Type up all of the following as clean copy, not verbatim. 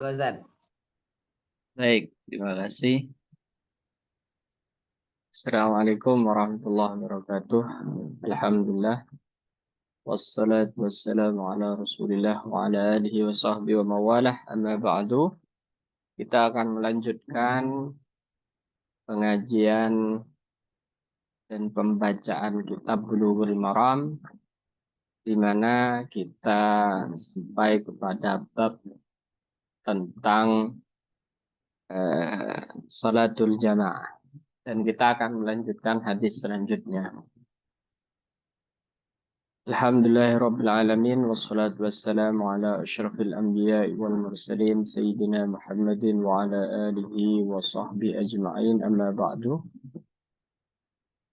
Ustaz. Baik, terima kasih. Assalamualaikum warahmatullahi wabarakatuh. Alhamdulillah. Wassalatu wassalamu ala rasulillah wa ala alihi wa sahbihi wa mawalah. Amma ba'du. Kita akan melanjutkan pengajian dan pembacaan kitab Bulughul Maram, di mana kita sampai kepada bab tentang salatul jamaah. Dan kita akan melanjutkan hadis selanjutnya. Alhamdulillahirabbil alamin wassalatu wassalamu ala asyrafil anbiya'i wal mursalin sayyidina Muhammadin wa ala alihi wa sahbihi ajma'in amma ba'du.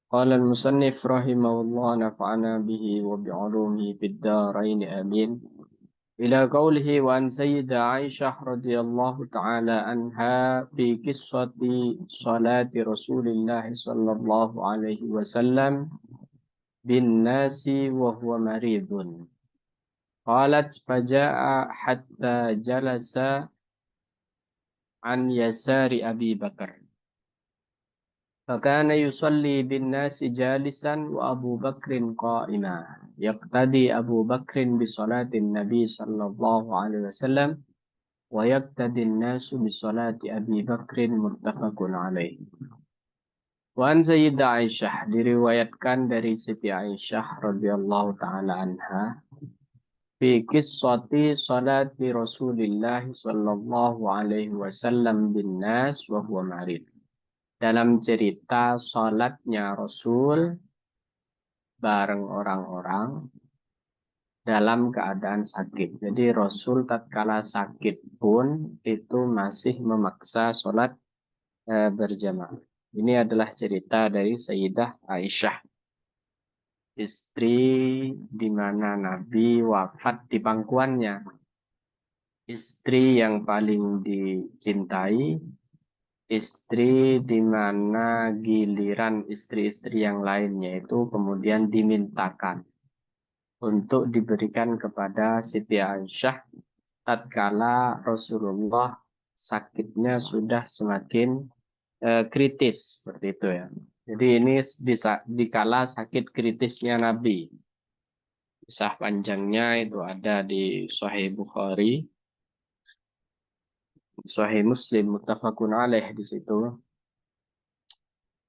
Qala al-musannif rahimahullah nafa'ana bihi wa bi'ulumihi fid dharain amin. Ila qawlihi wa an sayyidah Aisyah radhiyallahu ta'ala anha fi qissati salati Rasulillah sallallahu alaihi wasallam bin nasi wa huwa maridun. قالت فجاء حتى جلس عن يسار أبي بكر فكان يصلي بالناس جالسا وأبو بكر قائما يقتدي أبو بكر بصلاة النبي صلى الله عليه وسلم ويقتدي الناس بصلاة أبي بكر متفق عليه. وعن سيدة عائشة diriwayatkan dari Siti Aisyah radhiyallahu taala anha fi qissati salati Rasulillah sallallahu alaihi wasallam bin nas wa huwa marid. Dalam cerita salatnya Rasul bareng orang-orang dalam keadaan sakit. Jadi Rasul tatkala sakit pun itu masih memaksa salat berjamaah. Ini adalah cerita dari Sayyidah Aisyah, istri di mana Nabi wafat di pangkuannya. Istri yang paling dicintai, istri di mana giliran istri-istri yang lainnya itu kemudian dimintakan untuk diberikan kepada Siti Aisyah tatkala Rasulullah sakitnya sudah semakin kritis, seperti itu ya. Jadi ini dikala sakit kritisnya Nabi. Kisah panjangnya itu ada di Sahih Bukhari, Sahih Muslim, muttafaqun alaih di situ.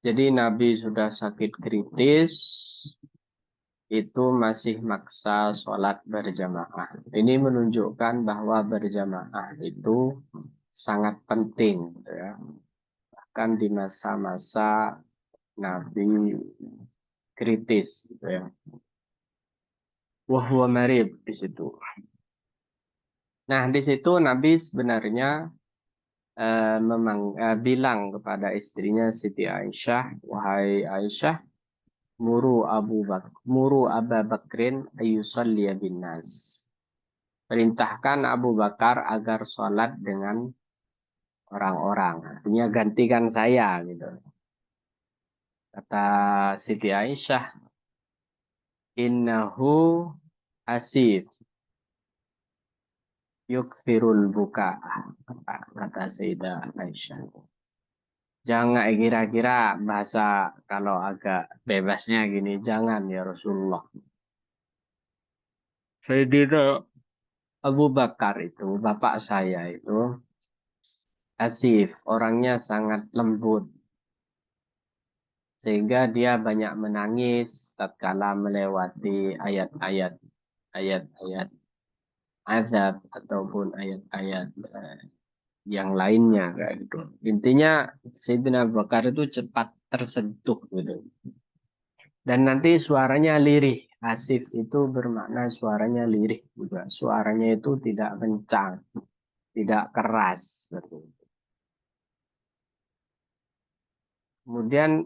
Jadi Nabi sudah sakit kritis, itu masih maksa sholat berjamaah. Ini menunjukkan bahwa berjamaah itu sangat penting, gitu ya. Bahkan di masa-masa Nabi kritis, gitu ya. Wahwa marib di situ. Nah, di situ Nabi sebenarnya bilang kepada istrinya Siti Aisyah, wahai Aisyah, muru Abu Bakrin ayyusalliya bin nas. Perintahkan Abu Bakar agar sholat dengan orang-orang. Artinya gantikan saya gitu. Kata Siti Aisyah, innahu asif yukfirul buka. Kata Sayyidah Aisyah. Jangan kira-kira bahasa kalau agak bebasnya gini, jangan ya Rasulullah. Sayyidina Abu Bakar itu, bapak saya itu, asif, orangnya sangat lembut. Sehingga dia banyak menangis tatkala melewati ayat-ayat azab ataupun ayat-ayat yang lainnya kayak gitu. Intinya Sayyidina Abu Bakar itu cepat tersentuh gitu. Dan nanti suaranya lirih. Asif itu bermakna suaranya lirih juga. Suaranya itu tidak kencang, tidak keras seperti itu. Kemudian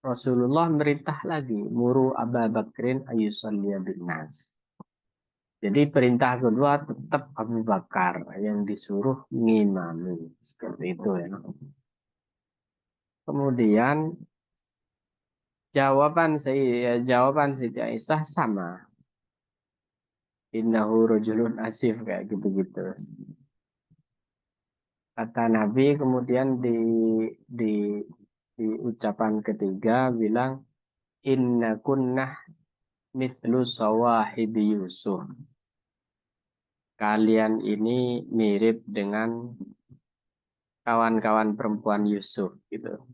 Rasulullah merintah lagi, muru Abu Bakrin ayyusalliya bin nas. Jadi perintah kedua tetap Abu Bakar yang disuruh ngimami. Seperti itu ya. Kemudian jawaban Siti Aisyah sama. Innahu rajulun asif kayak gitu-gitu. Kata Nabi kemudian di di ucapan ketiga bilang inna kunnah mithlu sawahibi Yusuf. Kalian ini mirip dengan kawan-kawan perempuan Yusuf gitu.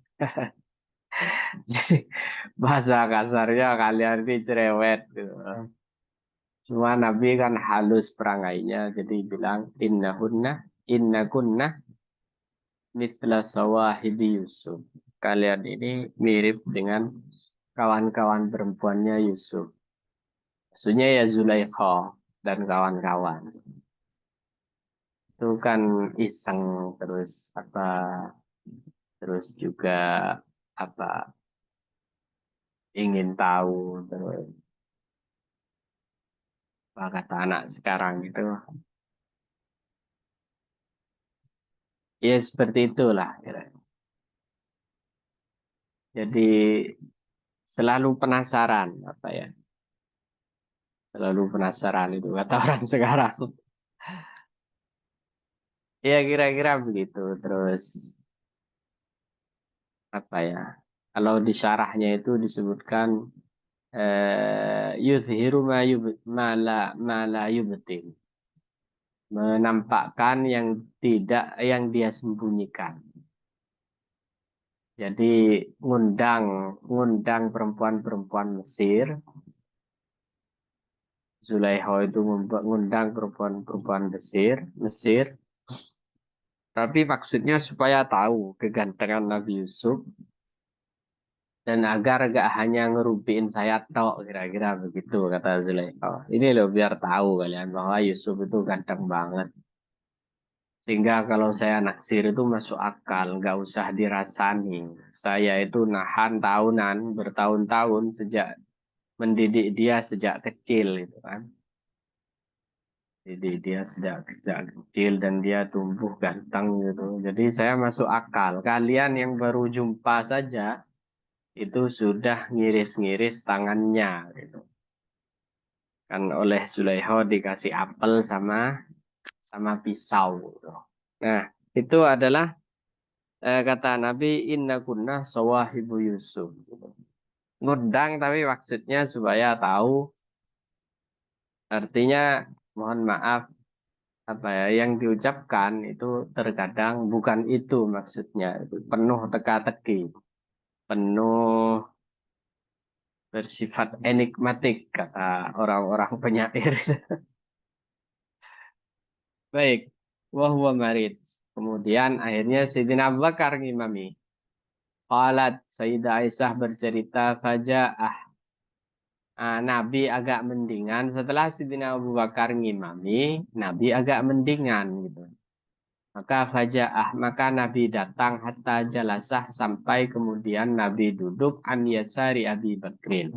Jadi bahasa kasarnya kalian ini cerewet gitu. Cuma Nabi kan halus perangainya jadi bilang inna kunna mithla sawahibi Yusuf. Kalian ini mirip dengan kawan-kawan perempuannya Yusuf. Maksudnya ya Zulaikha dan kawan-kawan. Itu kan iseng terus apa terus juga apa ingin tahu terus apa kata anak sekarang itu ya seperti itulah kira. Jadi selalu penasaran apa ya selalu penasaran itu kata orang sekarang ya kira-kira begitu terus apa ya kalau di syarahnya itu disebutkan yuzhiru ma la yubtin menampakkan yang tidak yang dia sembunyikan. Jadi ngundang ngundang perempuan-perempuan Mesir. Zulaikha itu ngundang perempuan-perempuan Mesir, Mesir. Tapi maksudnya supaya tahu kegantengan Nabi Yusuf dan agar gak hanya ngerupiin saya tok kira-kira begitu kata Zulaikha. Ini loh biar tahu kalian bahwa Yusuf itu ganteng banget. Sehingga kalau saya naksir itu masuk akal, nggak usah dirasani. Saya itu nahan tahunan, bertahun-tahun sejak mendidik dia sejak kecil itu kan. Didik dia sejak kecil dan dia tumbuh ganteng gitu. Jadi saya masuk akal. Kalian yang baru jumpa saja itu sudah ngiris-ngiris tangannya gitu. Kan oleh Zulaikha dikasih apel sama pisau gitu. Nah, itu adalah kata Nabi inna kunna sawahibu Yusuf. Ngundang tapi maksudnya supaya tahu artinya mohon maaf apa ya yang diucapkan itu terkadang bukan itu maksudnya itu penuh teka-teki penuh bersifat enigmatik kata orang-orang penyair. Baik, wahwa marid. Kemudian akhirnya Sayyidina Abu Bakar ngimami. Qalat Sayyidah Aisyah bercerita faja'ah. Nabi agak mendingan setelah Sidina Abu Bakar ngimami, Nabi agak mendingan gitu. Maka Nabi datang hatta jalasah sampai kemudian Nabi duduk an yasari Abi Bakrin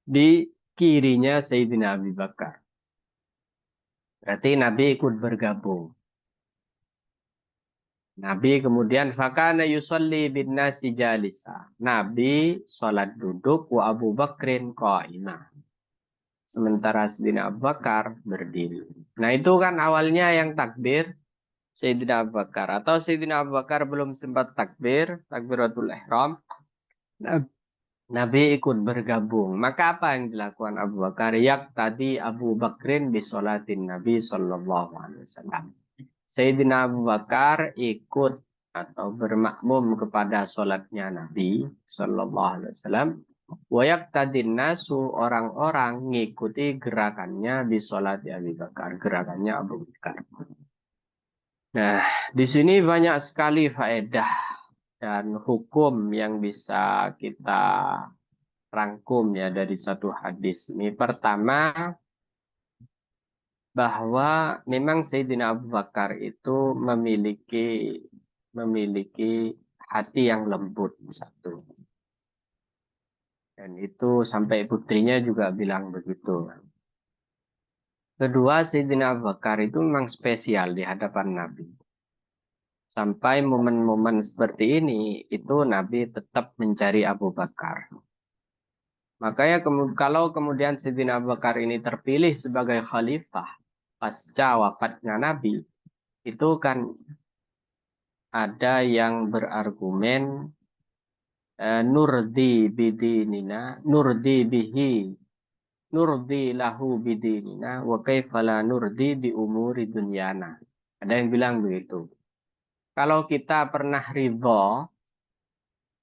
di kirinya Sayyidina Abi Bakar. Berarti Nabi ikut bergabung. Nabi kemudian fakana yusalli bin nasi jalisa. Nabi sholat duduk wa Abu Bakrin qa'imah. Sementara Sayyidina Abu Bakar berdiri. Nah itu kan awalnya yang takbir Sayyidina Abu Bakar. Atau Sayyidina Abu Bakar belum sempat takbir, takbiratul ihram. Nabi ikut bergabung. Maka apa yang dilakukan Abu Bakar? Yak tadi Abu Bakrin bisolatin Nabi Sallallahu Alaihi Wasallam. Sayyidina Abu Bakar ikut atau bermakmum kepada solatnya Nabi Sallallahu Alaihi Wasallam. Wayak tadi nasu orang-orang ngikuti gerakannya di solat Abu Bakar, gerakannya Abu Bakar. Nah, di sini banyak sekali faedah dan hukum yang bisa kita rangkum ya dari satu hadis ini. Pertama, bahwa memang Sayyidina Abu Bakar itu memiliki hati yang lembut satu. Dan itu sampai putrinya juga bilang begitu. Kedua, Sayyidina Abu Bakar itu memang spesial di hadapan Nabi. Sampai momen-momen seperti ini, itu Nabi tetap mencari Abu Bakar. Makanya kalau kemudian Sayyidina Abu Bakar ini terpilih sebagai khalifah pasca wafatnya Nabi, itu kan ada yang berargumen nurdi bidinina, nurdi lahu bidinina, wa kaifala nurdi bi umuri dunyana. Ada yang bilang begitu. Kalau kita pernah ridho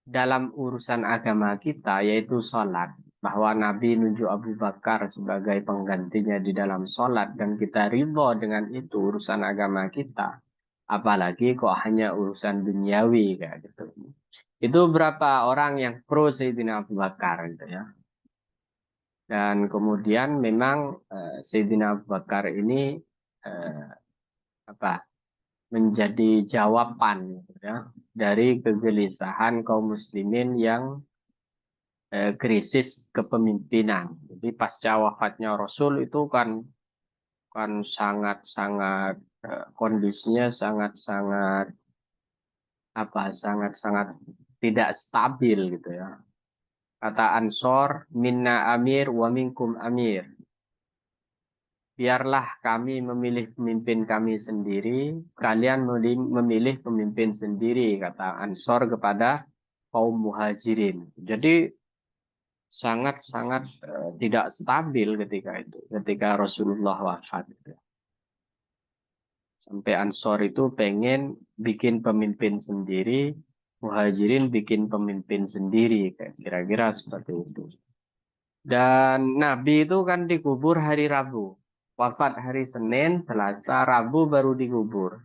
dalam urusan agama kita, yaitu sholat, bahwa Nabi nunjuk Abu Bakar sebagai penggantinya di dalam sholat, dan kita ridho dengan itu urusan agama kita, apalagi kok hanya urusan duniawi kayak gitu. Itu berapa orang yang pro Sayyidina Abu Bakar gitu ya. Dan kemudian memang Sayyidina Abu Bakar ini eh, apa menjadi jawaban gitu ya dari kegelisahan kaum muslimin yang krisis kepemimpinan. Jadi pasca wafatnya Rasul itu kan kan sangat-sangat kondisinya sangat-sangat sangat-sangat tidak stabil gitu ya. Kata Ansor, minna amir wa minkum amir. Biarlah kami memilih pemimpin kami sendiri, kalian memilih pemimpin sendiri, kata Ansor kepada kaum muhajirin. Jadi sangat-sangat tidak stabil ketika itu, ketika Rasulullah wafat. Sampai Ansor itu pengen bikin pemimpin sendiri, Muhajirin bikin pemimpin sendiri, kayak kira-kira seperti itu. Dan Nabi itu kan dikubur hari Rabu, wafat hari Senin, Selasa, Rabu baru dikubur.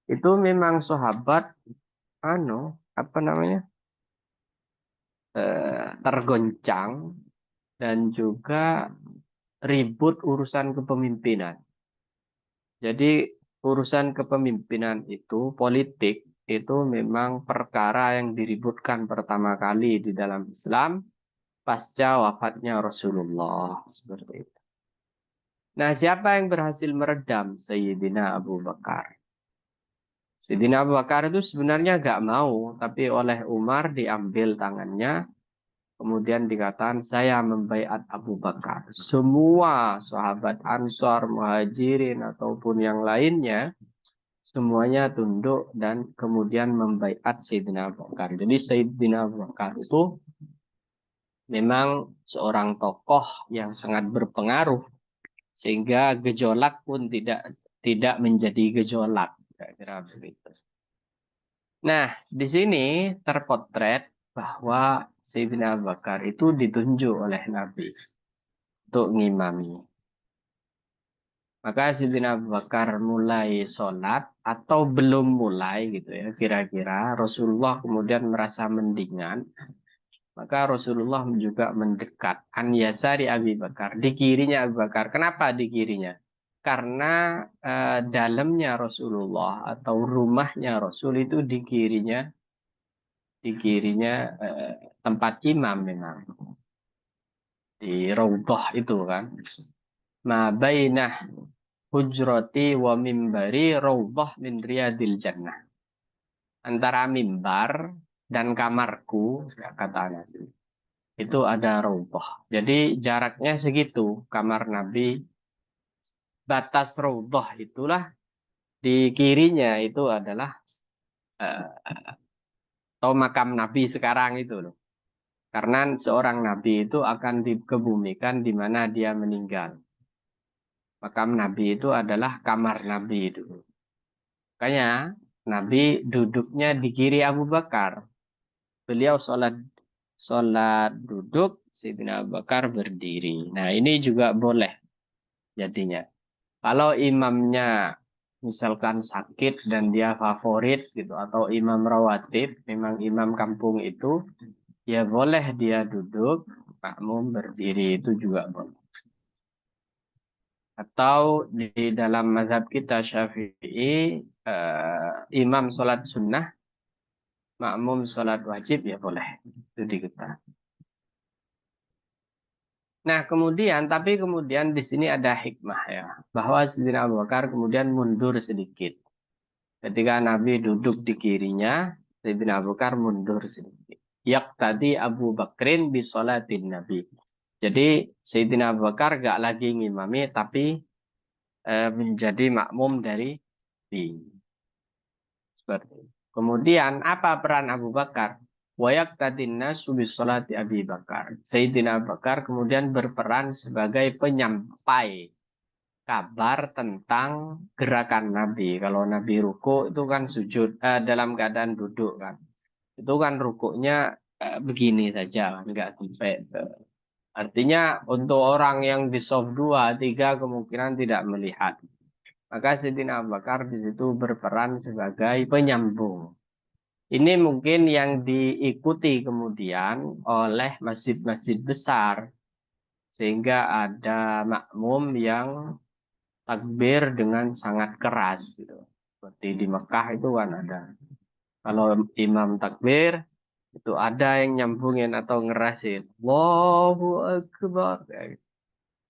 Itu memang sahabat, apa namanya, tergoncang dan juga ribut urusan kepemimpinan. Jadi urusan kepemimpinan itu, politik itu memang perkara yang diributkan pertama kali di dalam Islam pasca wafatnya Rasulullah. Seperti itu. Nah, siapa yang berhasil meredam Sayyidina Abu Bakar? Sayyidina Abu Bakar itu sebenarnya nggak mau, tapi oleh Umar diambil tangannya, kemudian dikatakan saya membaiat Abu Bakar. Semua sahabat Ansar, Muhajirin ataupun yang lainnya semuanya tunduk dan kemudian membaiat Sayyidina Abu Bakar. Jadi Sayyidina Abu Bakar itu memang seorang tokoh yang sangat berpengaruh sehingga gejolak pun tidak menjadi gejolak. Kira-kira begitu. Nah, di sini terpotret bahwa Sayyidina Abu Bakar itu ditunjuk oleh Nabi untuk ngimami. Maka Sayyidina Abu Bakar mulai sholat atau belum mulai gitu ya. Kira-kira Rasulullah kemudian merasa mendingan. Maka Rasulullah juga mendekat. An Yasari Abi Bakar. Di kirinya Abu Bakar. Kenapa di kirinya? Karena dalamnya Rasulullah atau rumahnya Rasul itu di kirinya tempat imam memang. Di Raudhah itu kan. Ma bainah hujrati wa mimbari raudhah min riyadil jannah. Antara mimbar dan kamarku, ya, kata Anas, itu ada raudhah. Jadi jaraknya segitu. Kamar Nabi, batas raudhah itulah di kirinya itu adalah eh, atau makam Nabi sekarang itu loh. Karena seorang Nabi itu akan dikebumikan di mana dia meninggal. Makam Nabi itu adalah kamar Nabi itu. Makanya Nabi duduknya di kiri Abu Bakar. Beliau sholat duduk, Sayyidina Abu Bakar berdiri. Nah ini juga boleh jadinya. Kalau imamnya misalkan sakit dan dia favorit gitu, atau imam rawatib, memang imam kampung itu, ya boleh dia duduk, makmum berdiri itu juga boleh. Atau di dalam mazhab kita Syafi'i, imam sholat sunnah, makmum sholat wajib ya boleh. Itu di kita. Nah tapi kemudian di sini ada hikmah ya, bahwa Sayyidina Abu Bakar kemudian mundur sedikit. Ketika Nabi duduk di kirinya, Sayyidina Abu Bakar mundur sedikit. Tadi Abu Bakrin bisolatin Nabi. Jadi Sayyidina Abu Bakar gak lagi ngimami, tapi menjadi makmum dari Nabi. Seperti itu. Kemudian apa peran Abu Bakar? Wayak tadinna subis salati Abi Bakar. Sayyidina Abu Bakar kemudian berperan sebagai penyampai kabar tentang gerakan Nabi. Kalau Nabi ruku itu kan sujud dalam keadaan duduk kan. Itu kan rukuknya begini saja, kan, nggak sampai artinya untuk orang yang di soft 2, 3 kemungkinan tidak melihat. Maka Sayyidina Abu Bakar di situ berperan sebagai penyambung. Ini mungkin yang diikuti kemudian oleh masjid-masjid besar. Sehingga ada makmum yang takbir dengan sangat keras. Gitu. Seperti di Mekah itu kan ada. Kalau imam takbir, itu ada yang nyambungin atau ngerasin. Allahu Akbar.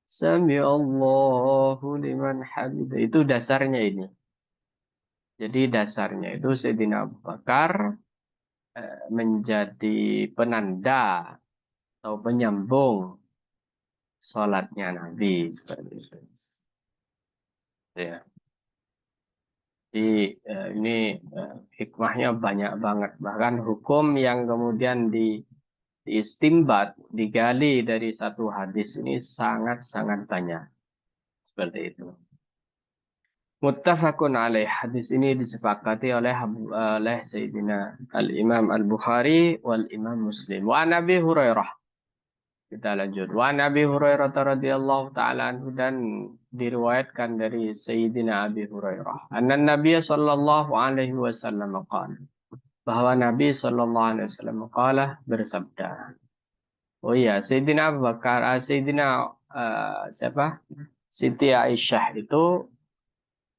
Sami Allahu liman hamid. Itu dasarnya ini. Jadi dasarnya itu Sayyidina Abu Bakar menjadi penanda atau penyambung sholatnya Nabi seperti itu. Ya. Jadi ini hikmahnya banyak banget. Bahkan hukum yang kemudian diistimbat, digali dari satu hadis ini sangat-sangat banyak. Seperti itu. Muttafaqun alaih. Hadis ini disepakati oleh Sayyidina Al-Imam Al-Bukhari wal Imam Muslim. Wa Nabi Hurairah. Kita lanjut. Wa Nabi Hurairah radhiyallahu taala anhu, dan diriwayatkan dari Sayyidina Abi Hurairah. Anna Nabi sallallahu alaihi wasallam qala. Bahwa Nabi sallallahu alaihi wasallam qala bersabda. Oh iya, Sayyidina Abu Bakar, Sayyidina siapa? Siti Aisyah itu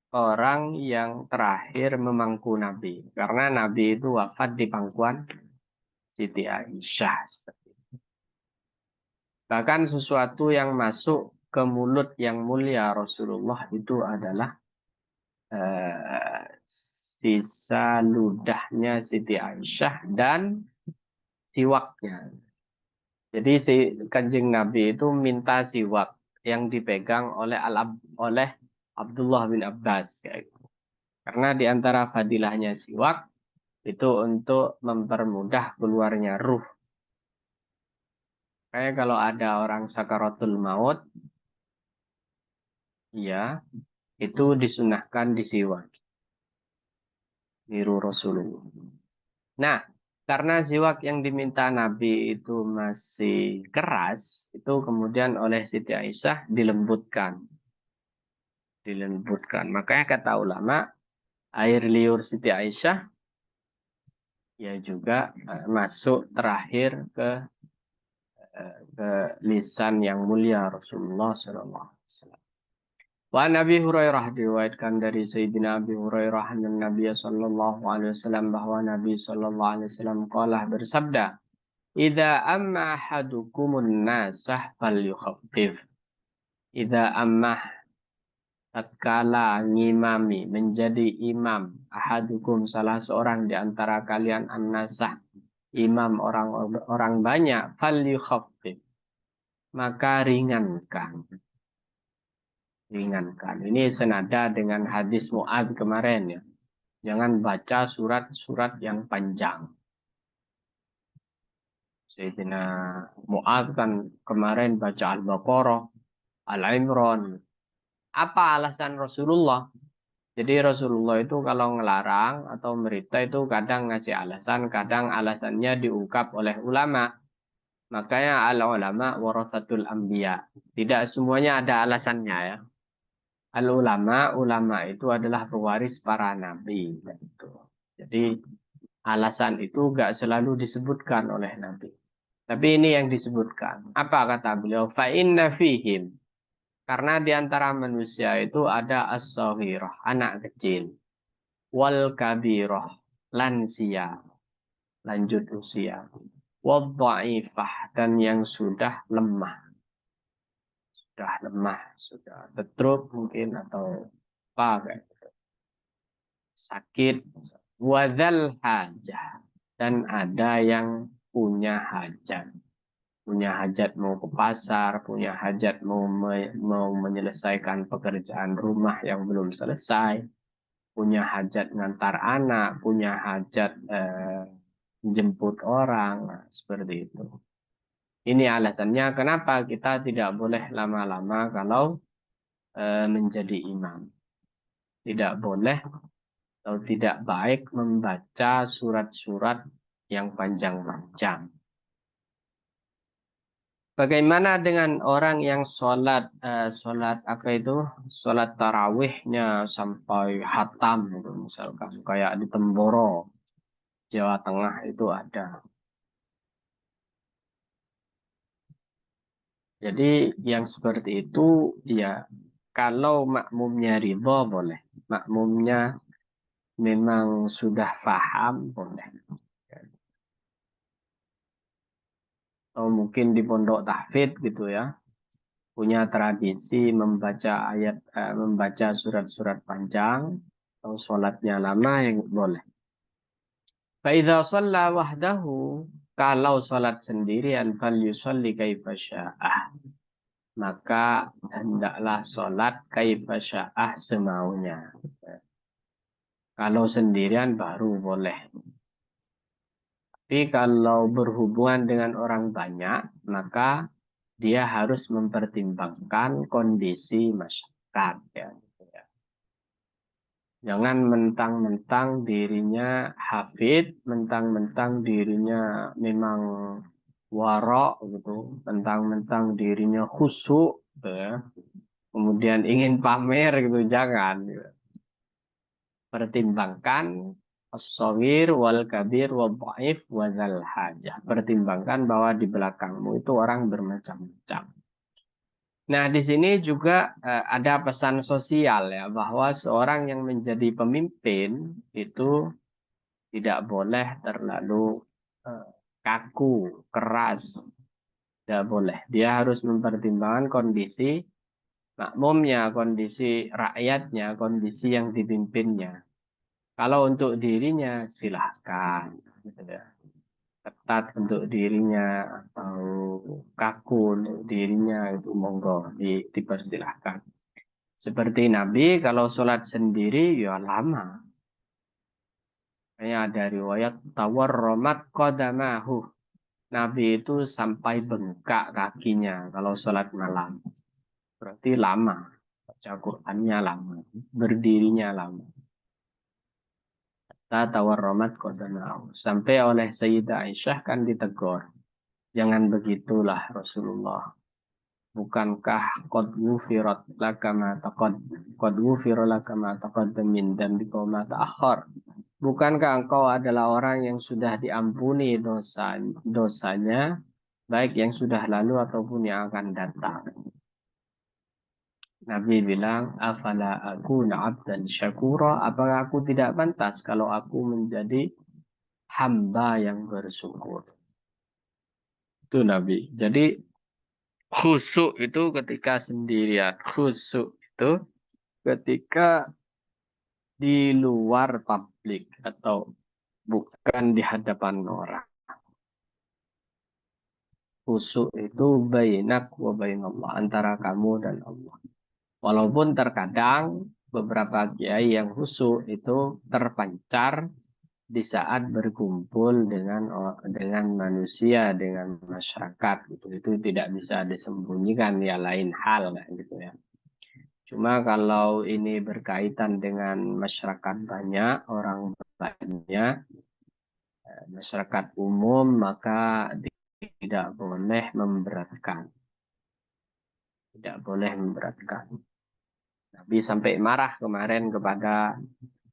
orang yang terakhir memangku Nabi. Karena Nabi itu wafat di pangkuan Siti Aisyah. Bahkan sesuatu yang masuk ke mulut yang mulia Rasulullah itu adalah sisa ludahnya Siti Aisyah dan siwaknya. Jadi si Kanjeng Nabi itu minta siwak yang dipegang oleh Abdullah bin Abbas kayak gitu. Karena di antara fadilahnya siwak itu untuk mempermudah keluarnya ruh. Kayak kalau ada orang sakaratul maut, ya itu disunahkan disiwak. Niru Rasulullah. Nah, karena siwak yang diminta Nabi itu masih keras, itu kemudian oleh Siti Aisyah dilembutkan. Dilembutkan. Makanya kata ulama, air liur Siti Aisyah ya juga masuk terakhir ke lisan yang mulia Rasulullah SAW. Wa Nabi Hurairah diriwayatkan dari Sayyidina Abi Hurairah dan Nabi sallallahu alaihi wasallam bahwa Nabi sallallahu alaihi wasallam qala bersabda, "Idza amma ahadukumun nasah falyukhaffif." Idza amma tatkala ngimami menjadi imam ahadukum salah seorang di antara kalian an-nasah imam orang banyak falyukhaffif maka ringankan. Ringankan. Ini senada dengan hadis Mu'adz kemarin ya. Jangan baca surat-surat yang panjang. Sayyidina Mu'adz kan kemarin baca Al-Baqarah, Al-Imran. Apa alasan Rasulullah? Jadi Rasulullah itu kalau ngelarang atau merita itu kadang ngasih alasan, kadang alasannya diungkap oleh ulama. Makanya al-ulama warasatul anbiya. Tidak semuanya ada alasannya ya. Al-ulama, ulama itu adalah pewaris para nabi. Gitu. Jadi alasan itu gak selalu disebutkan oleh nabi. Tapi ini yang disebutkan. Apa kata beliau? Fa'inna fihim. Karena di antara manusia itu ada as-saghirah, anak kecil. Wal kabirah, lansia, lanjut usia. Wal dha'ifah, dan yang sudah lemah. Sudah lemah, sudah stroke mungkin atau apa kayak gitu. Sakit, wadzal hajah, dan ada yang punya hajat. Punya hajat mau ke pasar, punya hajat mau menyelesaikan pekerjaan rumah yang belum selesai, punya hajat ngantar anak, punya hajat jemput orang, nah, seperti itu. Ini alasannya kenapa kita tidak boleh lama-lama kalau menjadi imam. Tidak boleh atau tidak baik membaca surat-surat yang panjang-panjang. Bagaimana dengan orang yang sholat apa itu, sholat tarawihnya sampai hatam gitu, misalkan kayak di Temboro, Jawa Tengah itu ada. Jadi yang seperti itu ya kalau makmumnya ridho boleh, makmumnya memang sudah paham boleh. Atau mungkin di pondok tahfidz gitu ya, punya tradisi membaca membaca surat-surat panjang atau sholatnya lama yang boleh. Fa'idha shalla wahdahu, kalau sholat sendirian fal yusalli kaifa sya'ah, maka hendaklah sholat kaifa sya'ah semaunya. Kalau sendirian baru boleh. Tapi kalau berhubungan dengan orang banyak, maka dia harus mempertimbangkan kondisi masyarakat. Ya. Jangan mentang-mentang dirinya hafid, mentang-mentang dirinya memang warok gitu, mentang-mentang dirinya khusyuk, gitu ya. Kemudian ingin pamer gitu, jangan. Gitu. Pertimbangkan as-shaghir wal kabir wal dhaif wa dzal hajah. Pertimbangkan bahwa di belakangmu itu orang bermacam-macam. Nah, di sini juga ada pesan sosial ya, bahwa seorang yang menjadi pemimpin itu tidak boleh terlalu eh, kaku, keras. Tidak boleh. Dia harus mempertimbangkan kondisi makmumnya, kondisi rakyatnya, kondisi yang dipimpinnya. Kalau untuk dirinya silahkan, gitu ya. Ketat untuk dirinya atau kaku untuk dirinya itu monggo dipersilahkan. Seperti Nabi kalau sholat sendiri ya lama. Kayak ada riwayat tawarromat qadamahu. Nabi itu sampai bengkak kakinya kalau sholat malam. Berarti lama. Baca Qur'annya lama. Berdirinya lama. Tawarromat qadamahu. Sampai oleh Sayyidah Aisyah kan ditegur. Jangan begitulah Rasulullah. Bukankah qad wufirat laka ma taqad qad wufira laka ma taqaddam min dzambika wa ma ta'akhkhar. Bukankah engkau adalah orang yang sudah diampuni dosanya, baik yang sudah lalu ataupun yang akan datang. Nabi bilang, afala akuna abdan syakura, apakah aku tidak pantas kalau aku menjadi hamba yang bersyukur. Itu Nabi. Jadi khusyuk itu ketika sendirian. Khusyuk itu ketika di luar publik atau bukan di hadapan orang. Khusyuk itu bainak wa bainallah, antara kamu dan Allah. Walaupun terkadang beberapa kiai yang khusyuk itu terpancar di saat berkumpul dengan manusia, dengan masyarakat gitu. Itu tidak bisa disembunyikan, ya lain hal gitu ya. Cuma kalau ini berkaitan dengan masyarakat banyak, orang banyak, masyarakat umum, maka tidak boleh memberatkan. Tidak boleh memberatkan. Nabi sampai marah kemarin kepada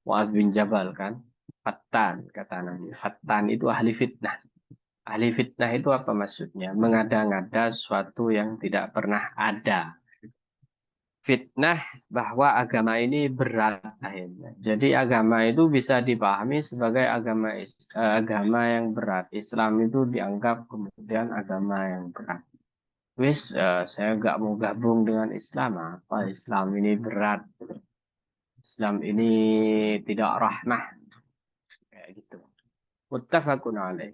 Mu'adz bin Jabal kan. Fattan, kata Nabi. Fattan itu ahli fitnah. Ahli fitnah itu apa maksudnya? Mengada-ngada sesuatu yang tidak pernah ada. Fitnah bahwa agama ini berat akhirnya. Jadi agama itu bisa dipahami sebagai agama yang berat. Islam itu dianggap kemudian agama yang berat. Saya nggak mau gabung dengan Islam. Apa Islam ini berat? Islam ini tidak rahmah. Kayak gitu. Muttafaqun alaih.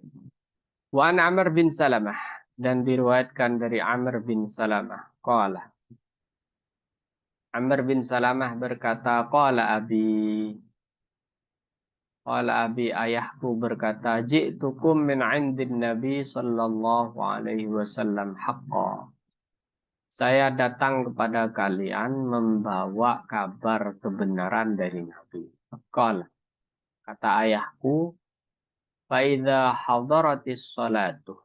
Wa an Amr bin Salamah. Dan diriwayatkan dari Amr bin Salamah. Qala. Amr bin Salamah berkata, Qala abi. Qala abi, ayahku berkata, ji'tukum min 'indin Nabi sallallahu alaihi wasallam haqqa. Saya datang kepada kalian membawa kabar kebenaran dari Nabi. Qala, kata ayahku, fa idza hadaratis salatu.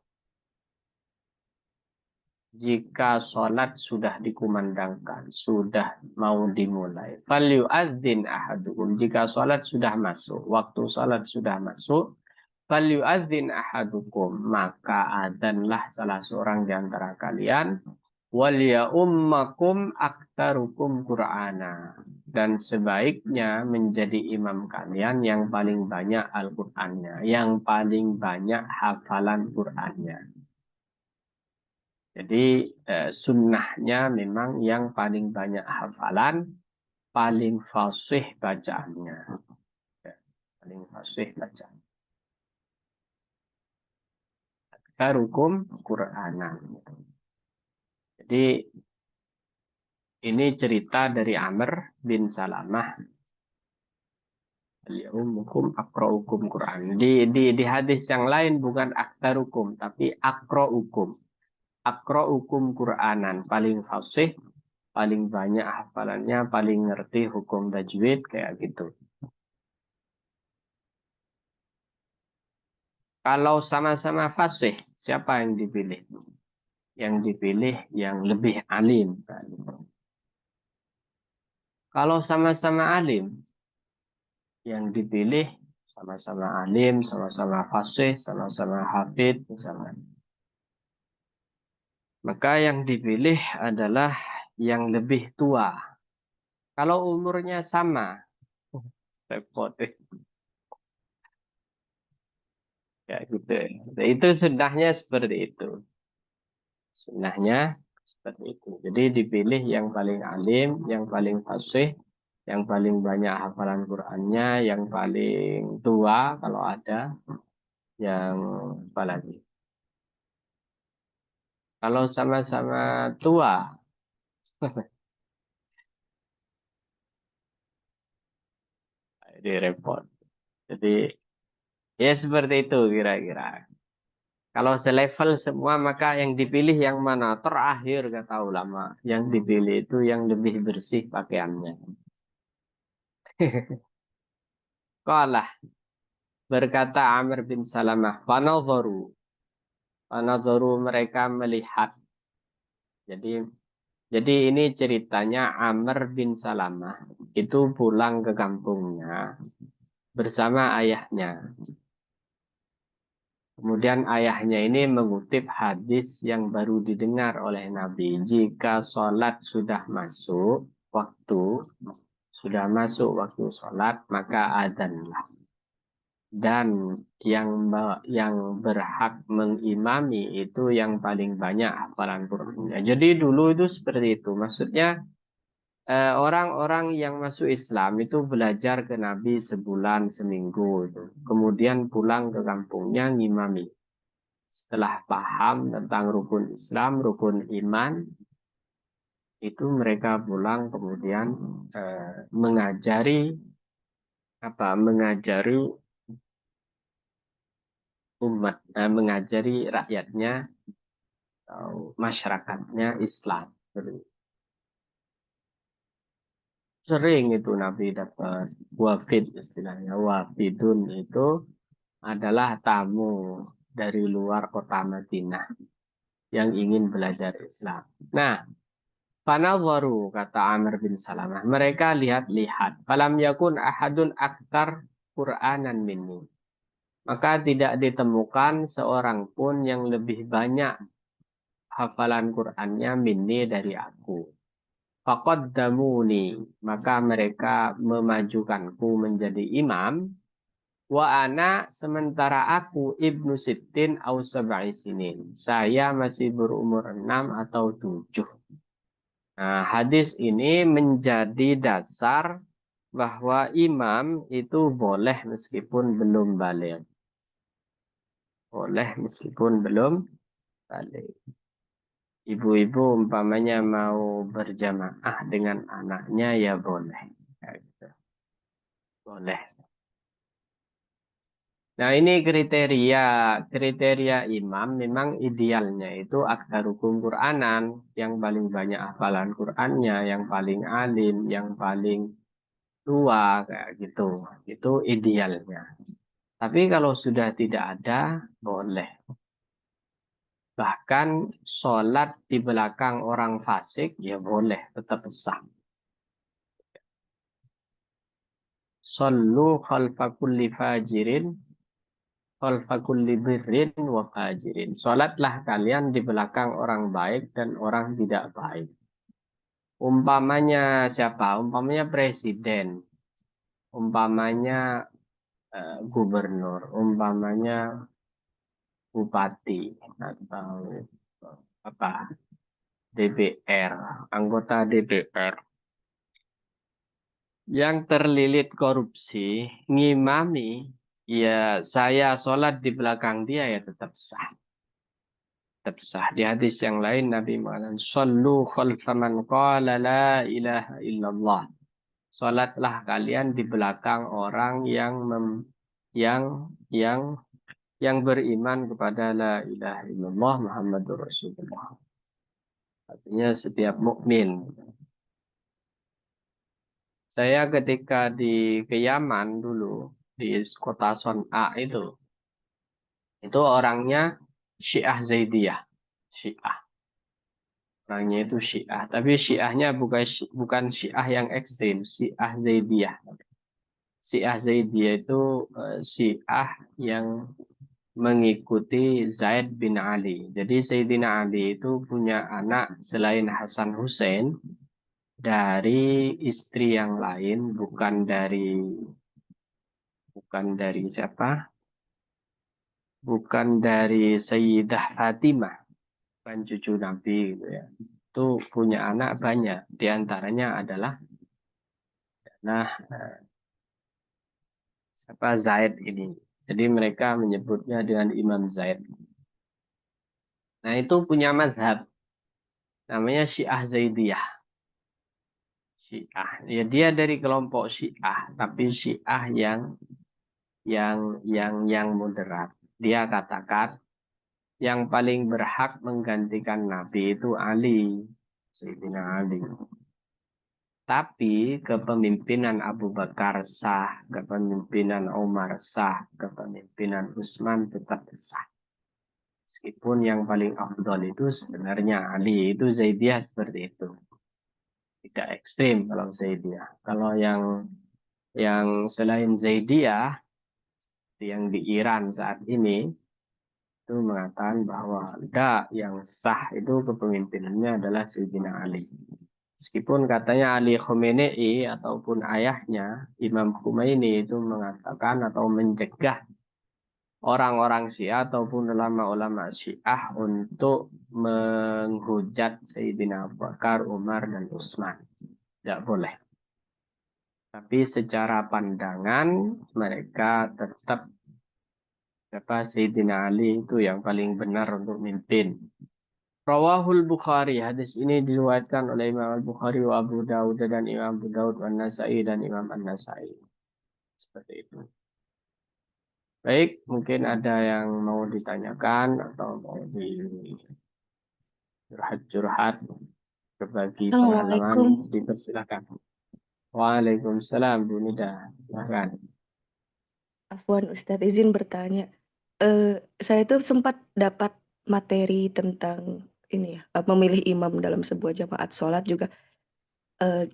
Jika sholat sudah dikumandangkan, sudah mau dimulai. Falyu'adzin ahadukum. Jika sholat sudah masuk, waktu sholat sudah masuk, falyu'adzin ahadukum. Maka adzanlah salah seorang di antara kalian. Walya'ummakum aktarukum Qur'ana. Dan sebaiknya menjadi imam kalian yang paling banyak Al-Qur'annya. Yang paling banyak hafalan Qur'annya. Jadi sunnahnya memang yang paling banyak hafalan, paling fasih bacaannya. Ya, paling fasih bacaan. Karukum Qur'anan. Jadi ini cerita dari Amr bin Salamah. Al-yawmukum akra'ukum Qur'an. Di hadis yang lain bukan aktarukum, tapi akra'ukum. Akra'ukum Qur'anan. Paling fasih, paling banyak hafalannya, paling ngerti hukum tajwid, kayak gitu. Kalau sama-sama fasih, siapa yang dipilih? Yang dipilih yang lebih alim. Kalau sama-sama alim, yang dipilih sama-sama alim, sama-sama fasih, sama-sama hafid, misalnya. Maka yang dipilih adalah yang lebih tua. Kalau umurnya sama, repot. Ya gitu. Itu sunnahnya seperti itu. Sunnahnya seperti itu. Jadi dipilih yang paling alim, yang paling fasih, yang paling banyak hafalan Qur'annya, yang paling tua kalau ada, yang apa lagi? Kalau sama-sama tua, ini repot. Jadi ya seperti itu kira-kira. Kalau selevel semua maka yang dipilih yang mana? Terakhir kata ulama. Yang dipilih itu yang lebih bersih pakaiannya. Kalah berkata Amr bin Salamah, "Fanadharu." Fanadharu mereka melihat. Jadi ini ceritanya Amr bin Salamah itu pulang ke kampungnya bersama ayahnya. Kemudian ayahnya ini mengutip hadis yang baru didengar oleh Nabi. Jika sholat sudah masuk waktu sholat, maka adzanlah. Dan yang berhak mengimami itu yang paling banyak hafalan Qur'annya. Jadi dulu itu seperti itu. Maksudnya orang-orang yang masuk Islam itu belajar ke Nabi sebulan, seminggu itu. Kemudian pulang ke kampungnya ngimami. Setelah paham tentang rukun Islam, rukun iman, itu mereka pulang kemudian mengajari umat, mengajari rakyatnya atau masyarakatnya Islam. Sering itu Nabi dapat wafid istilahnya. Wafidun itu adalah tamu dari luar kota Madinah yang ingin belajar Islam. Nah, fanadharu kata Amr bin Salamah. Mereka lihat-lihat. Falam yakun ahadun aktar Qur'anan minni. Maka tidak ditemukan seorang pun yang lebih banyak hafalan Qur'annya minni dari aku. Faqaddamuni. Maka mereka memajukanku menjadi imam. Wa ana sementara aku ibnu sittin au sab'i sinin. Saya masih berumur 6 atau 7. Nah, hadis ini menjadi dasar bahwa imam itu boleh meskipun belum balik. Boleh meskipun belum balik. Ibu-ibu umpamanya mau berjamaah dengan anaknya ya boleh. Ya, gitu. Boleh. Nah, ini kriteria imam memang idealnya itu aktsarukum Qur'anan, yang paling banyak hafalan Qur'annya, yang paling alim, yang paling tua kayak gitu. Itu idealnya. Tapi kalau sudah tidak ada, boleh. Bahkan sholat di belakang orang fasik, ya boleh, tetap sah. Sallu khalfa kulli fajirin, khalfa kulli birrin wa fajirin. Sholatlah kalian di belakang orang baik dan orang tidak baik. Umpamanya siapa? Umpamanya presiden. Umpamanya gubernur. Umpamanya bupati. Atau apa? DPR. Anggota DPR. Yang terlilit korupsi, ngimami, ya saya sholat di belakang dia ya tetap sah. Tetap sah. Di hadis yang lain Nabi mengatakan, Sallu khalfa man qala la ilaha illallah. Sholatlah kalian di belakang orang yang yang yang beriman kepada la ilaha illallah Muhammadur Rasulullah. Artinya setiap mukmin. Saya ketika ke Yaman dulu di kota Son'a itu orangnya Syiah Zaidiyah, Syiah. Orangnya itu Syiah, tapi Syiahnya bukan Syiah yang ekstrim, Syiah Zaidiyah. Syiah Zaidiyah itu Syiah yang mengikuti Zaid bin Ali. Jadi Sayyidina Ali itu punya anak selain Hasan Hussein dari istri yang lain, bukan dari siapa? Bukan dari Sayyidah Fatimah, bukan cucu Nabi gitu ya. Itu punya anak banyak. Di antaranya adalah nah siapa Zaid ini. Jadi mereka menyebutnya dengan Imam Zaid. Nah, itu punya mazhab namanya Syiah Zaidiyah. Syiah. Ya dia dari kelompok Syiah, tapi Syiah yang moderat. Dia katakan yang paling berhak menggantikan Nabi itu Ali, Sayyidina Ali. Tapi kepemimpinan Abu Bakar sah, kepemimpinan Umar sah, kepemimpinan Utsman tetap sah. Meskipun yang paling afdol itu sebenarnya Ali, itu Zaidiyah seperti itu. Tidak ekstrim kalau Zaidiyah. Kalau yang selain Zaidiyah, yang di Iran saat ini, itu mengatakan bahwa tidak, yang sah itu kepemimpinannya adalah Sayyidina Ali. Meskipun katanya Ali Khamenei ataupun ayahnya Imam Khomeini itu mengatakan atau mencegah orang-orang Syiah ataupun ulama-ulama Syiah untuk menghujat Sayyidina Abu Bakar, Umar, dan Utsman. Tidak boleh. Tapi secara pandangan mereka tetap Sayyidina Ali itu yang paling benar untuk mimpin. Rawahul Bukhari. Hadis ini diriwayatkan oleh Imam Al-Bukhari wa Abu Dawud dan Imam Abu Dawud wa Nasai dan Imam An-Nasai. Seperti itu. Baik, mungkin ada yang mau ditanyakan atau mau di curhat-curhat, berbagi pengalaman, Assalamualaikum. dipersilakan. Waalaikumsalam, Bu Nida. Silakan. Afwan Ustadz izin bertanya. Saya tuh sempat dapat materi tentang ini ya, memilih imam dalam sebuah jamaat sholat juga.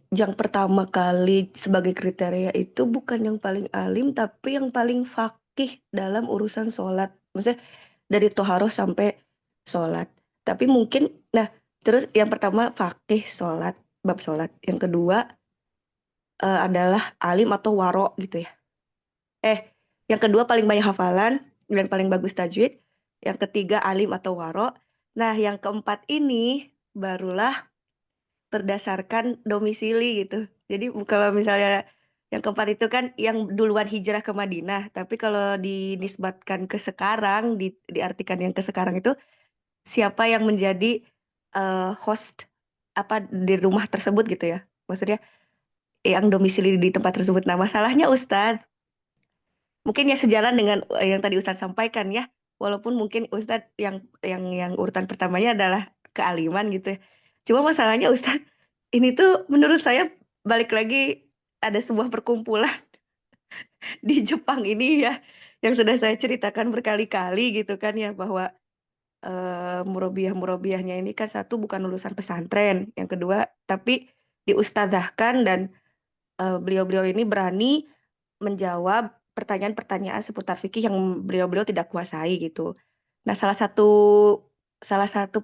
Yang pertama kali sebagai kriteria itu bukan yang paling alim, tapi yang paling fakih dalam urusan sholat. Maksudnya dari toharoh sampai sholat. Tapi mungkin, nah terus yang pertama fakih sholat, bab sholat. Yang kedua adalah alim atau waro gitu ya. Yang kedua paling banyak hafalan dan paling bagus tajwid. Yang ketiga alim atau waro. Nah, yang keempat ini barulah berdasarkan domisili gitu. Jadi kalau misalnya yang keempat itu kan yang duluan hijrah ke Madinah, tapi kalau dinisbatkan ke sekarang, diartikan yang ke sekarang itu siapa yang menjadi host apa di rumah tersebut gitu ya. Maksudnya yang domisili di tempat tersebut. Nah, masalahnya Ustadz, mungkin ya sejalan dengan yang tadi Ustadz sampaikan ya. Walaupun mungkin Ustadz yang urutan pertamanya adalah kealiman gitu ya. Cuma masalahnya Ustadz ini tuh menurut saya balik lagi ada sebuah perkumpulan di Jepang ini ya yang sudah saya ceritakan berkali-kali gitu kan ya bahwa murobiah-murobiahnya ini kan satu bukan lulusan pesantren, yang kedua tapi diustadzahkan dan beliau-beliau ini berani menjawab pertanyaan-pertanyaan seputar fikih yang beliau-beliau tidak kuasai gitu. Nah, salah satu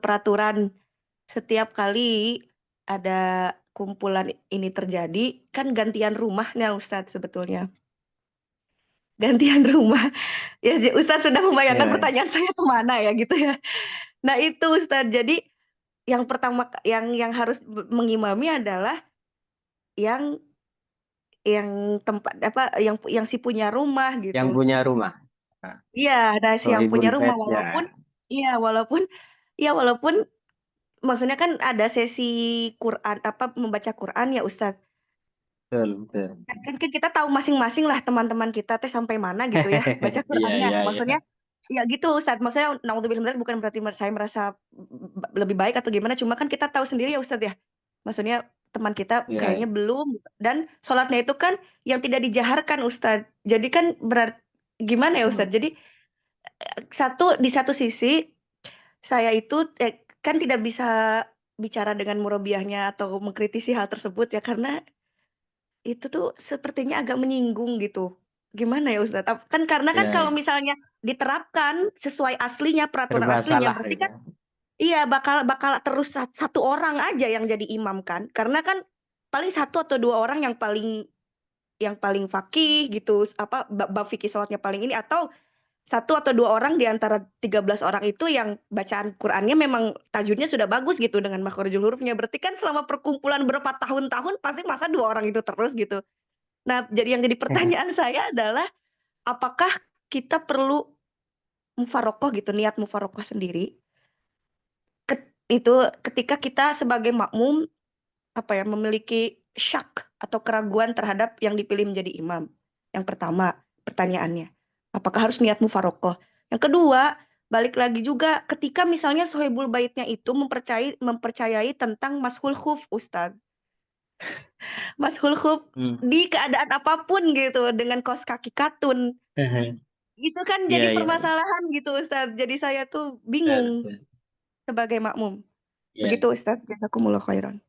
peraturan setiap kali ada kumpulan ini terjadi kan gantian rumahnya Ustadz sebetulnya. Gantian rumah. Ya, Ustadz sudah membayangkan Ya, pertanyaan saya kemana ya gitu ya. Nah, itu Ustadz. Jadi yang pertama yang harus mengimami adalah yang tempat apa yang si punya rumah yang gitu. punya rumah. Nah, Iya, nah si yang punya Sohibul rumah Bait ya. walaupun iya walaupun maksudnya kan ada sesi Quran apa membaca Quran ya Ustadz. Betul, betul. Kan kita tahu masing-masing lah teman-teman kita teh sampai mana gitu ya baca Iya, Qurannya. iya, iya. Maksudnya ya gitu Ustadz. Maksudnya naudzubillah min dzalik, bukan berarti saya merasa lebih baik atau gimana. Cuma kan kita tahu sendiri ya Ustadz ya. Maksudnya teman kita Iya, kayaknya belum dan sholatnya itu kan yang tidak dijaharkan Ustadz. Jadi kan berarti gimana ya Ustadz? Jadi di satu sisi saya itu kan tidak bisa bicara dengan murabiahnya atau mengkritisi hal tersebut ya karena itu tuh sepertinya agak menyinggung gitu. Gimana ya Ustadz? Kan karena kan iya, kalau iya. misalnya diterapkan sesuai aslinya, peraturan Serba aslinya, salah berarti gitu. kan iya bakal terus satu orang aja yang jadi imam kan. Karena kan paling satu atau dua orang yang paling fakih gitu, apa bab fikih sholatnya paling ini atau satu atau dua orang di antara 13 orang itu yang bacaan Qurannya memang tajwidnya sudah bagus gitu dengan makharijul hurufnya. Berarti kan selama perkumpulan berapa tahun-tahun pasti masa dua orang itu terus gitu. Nah, jadi yang jadi pertanyaan saya adalah apakah kita perlu mufarokoh gitu, niat mufarokoh sendiri itu ketika kita sebagai makmum apa ya memiliki syak atau keraguan terhadap yang dipilih menjadi imam. Yang pertama, pertanyaannya, apakah harus niat mufarokoh? Yang kedua, balik lagi juga ketika misalnya sohibul baitnya itu mempercayai tentang mashul khuf, Ustadz. Mashul khuf Hmm. di keadaan apapun gitu dengan kaos kaki katun. Itu kan Iya, jadi iya, iya. permasalahan gitu Ustadz. Jadi saya tuh bingung Betul, betul. sebagai makmum. Iya. Begitu Ustadz, jazakumullah khairan.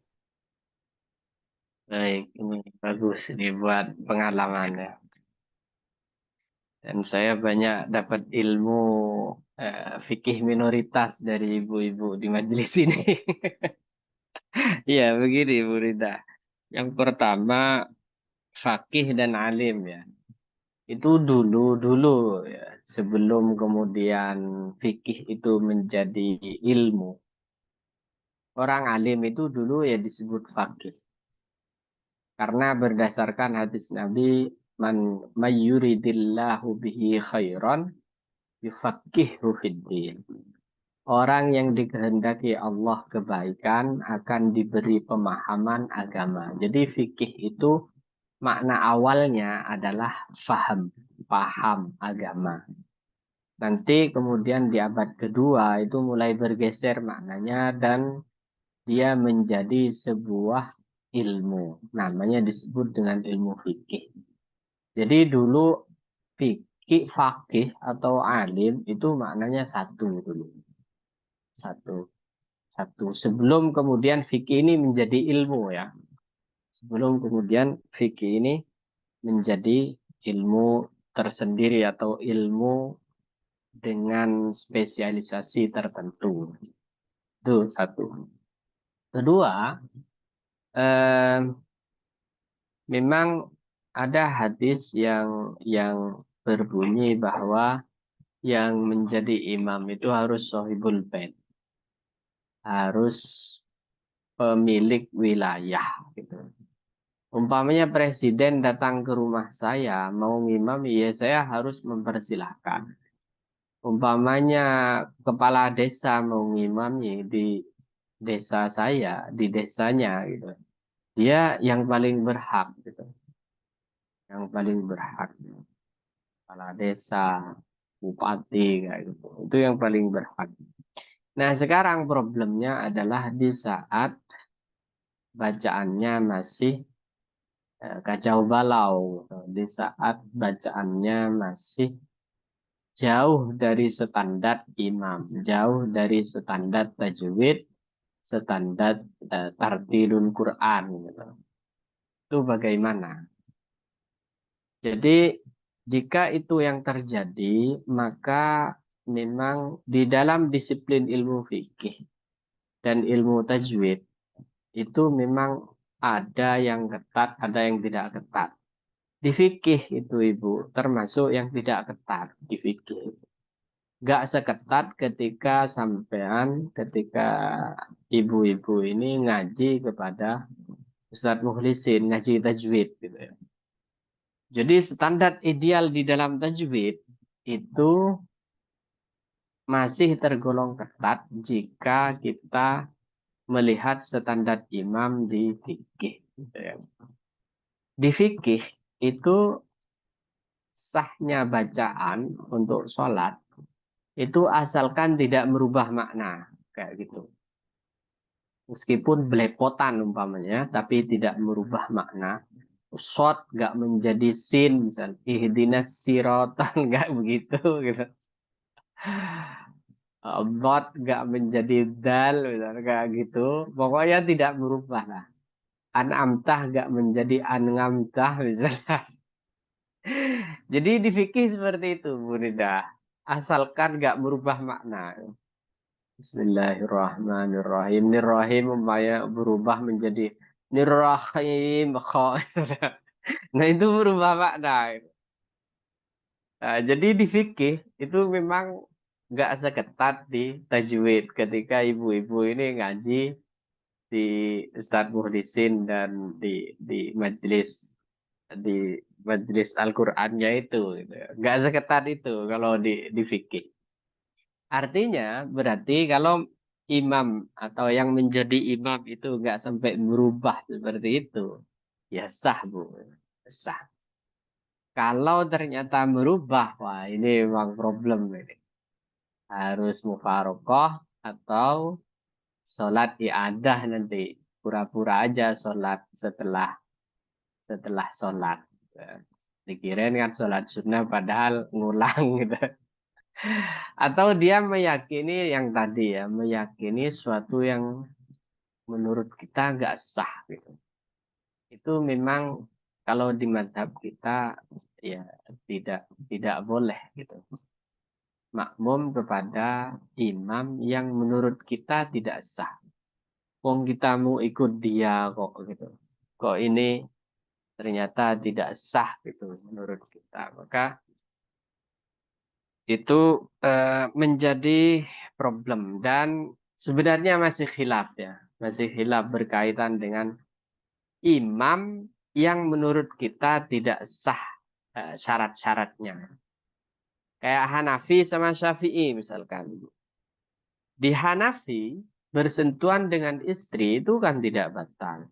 Baik, ini bagus ini buat pengalamannya. Dan saya banyak dapat ilmu fikih minoritas dari ibu-ibu di majelis ini. Iya, begini Bu Rida. Yang pertama, fakih dan alim ya. Itu dulu-dulu ya, sebelum kemudian fikih itu menjadi ilmu. Orang alim itu dulu ya disebut fakih. Karena berdasarkan hadis Nabi, man mayyuridillahu bihi khairan yufaqihu fiddin. Orang yang dikehendaki Allah kebaikan akan diberi pemahaman agama. Jadi fikih itu makna awalnya adalah faham, paham agama. Nanti kemudian di abad kedua itu mulai bergeser maknanya dan dia menjadi sebuah ilmu. Namanya disebut dengan ilmu fikih. Jadi dulu fikih, fakih atau alim itu maknanya satu dulu. Satu. Satu. Sebelum kemudian fikih ini menjadi ilmu ya. Sebelum kemudian fikih ini menjadi ilmu tersendiri atau ilmu dengan spesialisasi tertentu. Itu satu. Kedua, eh, memang ada hadis yang berbunyi bahwa yang menjadi imam itu harus sohibul bait, harus pemilik wilayah gitu. Umpamanya presiden datang ke rumah saya mau ngimam, ya saya harus mempersilahkan. Umpamanya kepala desa mau ngimam ya di desa saya, di desanya gitu. Dia yang paling berhak gitu, yang paling berhak. kepala desa, bupati kayak gitu. Itu yang paling berhak. Nah, sekarang problemnya adalah di saat bacaannya masih kacau balau, gitu. Di saat bacaannya masih jauh dari standar imam, jauh dari standar tajwid, standar tartilul Quran gitu. Itu bagaimana? Jadi jika itu yang terjadi, maka memang di dalam disiplin ilmu fikih dan ilmu tajwid itu memang ada yang ketat, ada yang tidak ketat. Di fikih itu Ibu, termasuk yang tidak ketat di fikih. Gak seketat ketika sampean, ketika ibu-ibu ini ngaji kepada Ustadz Mukhlisin, ngaji tajwid gitu ya. Jadi standar ideal di dalam tajwid itu masih tergolong ketat jika kita melihat standar imam di fikih. Gitu ya. Di fikih itu sahnya bacaan untuk sholat itu asalkan tidak merubah makna kayak gitu. Meskipun belepotan umpamanya, tapi tidak merubah makna. Shot nggak menjadi sin, misal ihdinas sirotan nggak begitu gitu. Bot nggak menjadi dal, misal kayak gitu. Pokoknya tidak merubah lah. An'amtah nggak menjadi an'amtah misalnya. Jadi di fikih seperti itu, Bu Nida. Asalkan nggak merubah makna. Bismillahirrahmanirrahim. Nirrahim umpamanya berubah menjadi nirrahim. Nah itu berubah makna. Nah, jadi di fikih itu memang nggak seketat di tajwid ketika ibu-ibu ini ngaji di Ustadz Muhdisin dan di majelis di majelis Al-Qur'annya itu gitu. Nggak seketat itu kalau di fikih. Artinya berarti kalau imam atau yang menjadi imam itu nggak sampai berubah seperti itu, ya sah Bu, sah. Kalau ternyata merubah, wah ini memang problem ini. Harus mufarokoh atau sholat iadah nanti. Pura-pura aja sholat setelah setelah sholat. Dikirain kan sholat sunnah padahal ngulang gitu. Atau dia meyakini yang tadi ya, meyakini suatu yang menurut kita nggak sah gitu. Itu memang kalau di madhab kita ya tidak tidak boleh gitu. Makmum kepada imam yang menurut kita tidak sah. Wong kita mau ikut dia kok gitu. Kok ini ternyata tidak sah gitu menurut kita. Maka itu menjadi problem dan sebenarnya masih khilaf ya. Masih khilaf berkaitan dengan imam yang menurut kita tidak sah syarat-syaratnya. Kayak Hanafi sama Syafi'i misalkan. Di Hanafi, bersentuhan dengan istri itu kan tidak batal.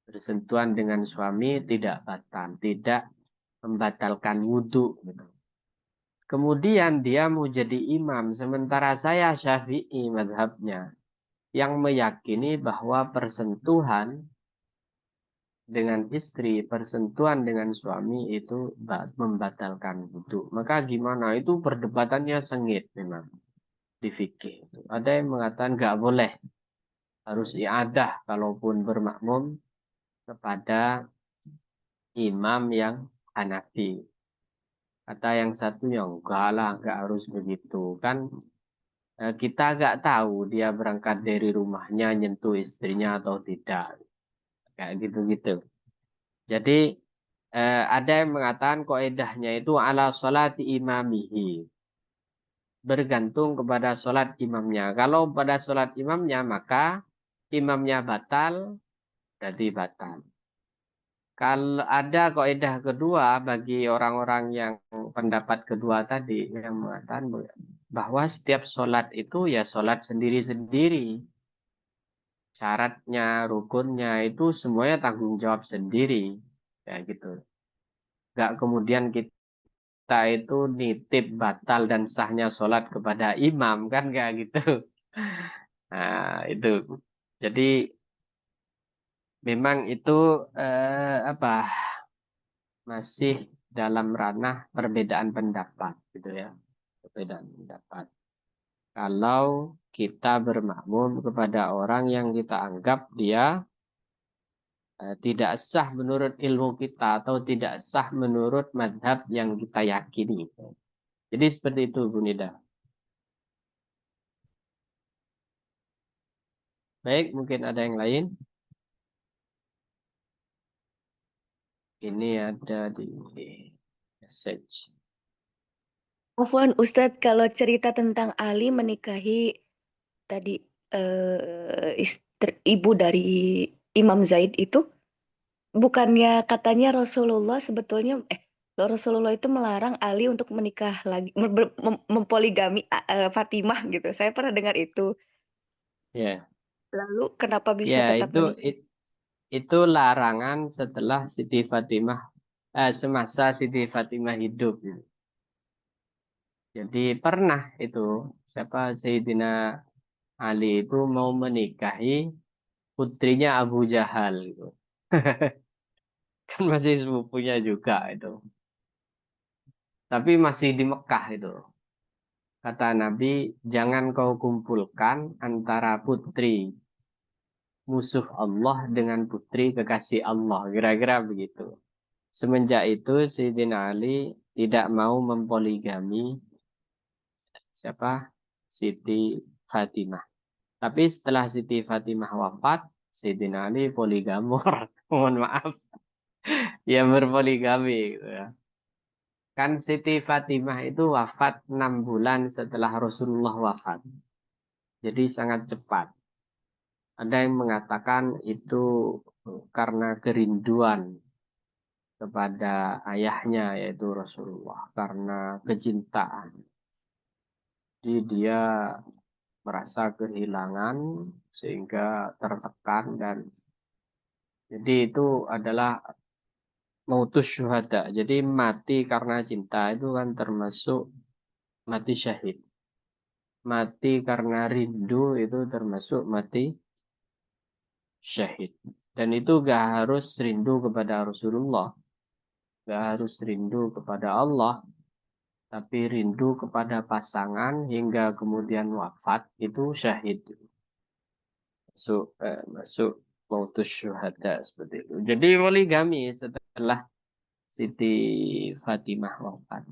Bersentuhan dengan suami tidak batal, tidak membatalkan wudhu. Gitu. Kemudian dia mau jadi imam, sementara saya Syafi'i madhabnya, yang meyakini bahwa persentuhan dengan istri, persentuhan dengan suami itu membatalkan wudhu. Maka gimana? Itu perdebatannya sengit memang di fikih. Ada yang mengatakan nggak boleh, harus iadah kalaupun bermakmum kepada imam yang Hanafi. Kata yang satu yang enggak lah, enggak harus begitu. Kan kita nggak tahu dia berangkat dari rumahnya nyentuh istrinya atau tidak. Kayak gitu-gitu. Jadi ada yang mengatakan kaidahnya itu ala sholati imamihi. Bergantung kepada sholat imamnya. Kalau pada sholat imamnya maka imamnya batal, jadi batal. Kalau ada kaidah kedua bagi orang-orang yang pendapat kedua tadi yang mengatakan bahwa setiap sholat itu ya sholat sendiri-sendiri. Syaratnya, rukunnya itu semuanya tanggung jawab sendiri. Ya gitu. Gak kemudian kita kita itu nitip batal dan sahnya sholat kepada imam kan kayak gitu. Nah itu. Jadi memang itu apa masih dalam ranah perbedaan pendapat gitu ya. Perbedaan pendapat. Kalau kita bermakmum kepada orang yang kita anggap dia tidak sah menurut ilmu kita atau tidak sah menurut madhab yang kita yakini. Jadi seperti itu Bu Nida. Baik, mungkin ada yang lain. Ini ada di message. Afwan Ustadz, kalau cerita tentang Ali menikahi tadi ibu dari Imam Zaid itu, bukannya katanya Rasulullah sebetulnya Rasulullah itu melarang Ali untuk menikah lagi, mempoligami Fatimah gitu. Saya pernah dengar itu. Ya, Lalu kenapa bisa ya tetap itu menikah? itu larangan setelah Siti Fatimah semasa Siti Fatimah hidup. Jadi pernah itu siapa Sayyidina Ali itu mau menikahi putrinya Abu Jahal gitu. Kan masih sepupunya juga itu. Tapi masih di Mekah itu. Kata Nabi, jangan kau kumpulkan antara putri musuh Allah dengan putri kekasih Allah. Kira-kira begitu. Semenjak itu Sayyidina Ali tidak mau mempoligami siapa? Siti Fatimah. Tapi setelah Siti Fatimah wafat, Sayyidina Ali poligamor. Mohon maaf. Ya berpoligami gitu ya. Kan Siti Fatimah itu wafat 6 bulan setelah Rasulullah wafat. Jadi sangat cepat. Ada yang mengatakan itu karena kerinduan kepada ayahnya yaitu Rasulullah. Karena kecintaan. Jadi dia merasa kehilangan sehingga tertekan dan jadi itu adalah mautus syuhada. Jadi mati karena cinta itu kan termasuk mati syahid. Mati karena rindu itu termasuk mati syahid. Dan itu gak harus rindu kepada Rasulullah. Gak harus rindu kepada Allah. Tapi rindu kepada pasangan hingga kemudian wafat itu syahid. Masuk mautus syuhada seperti itu. Jadi poligami setelah Siti Fatimah wafat.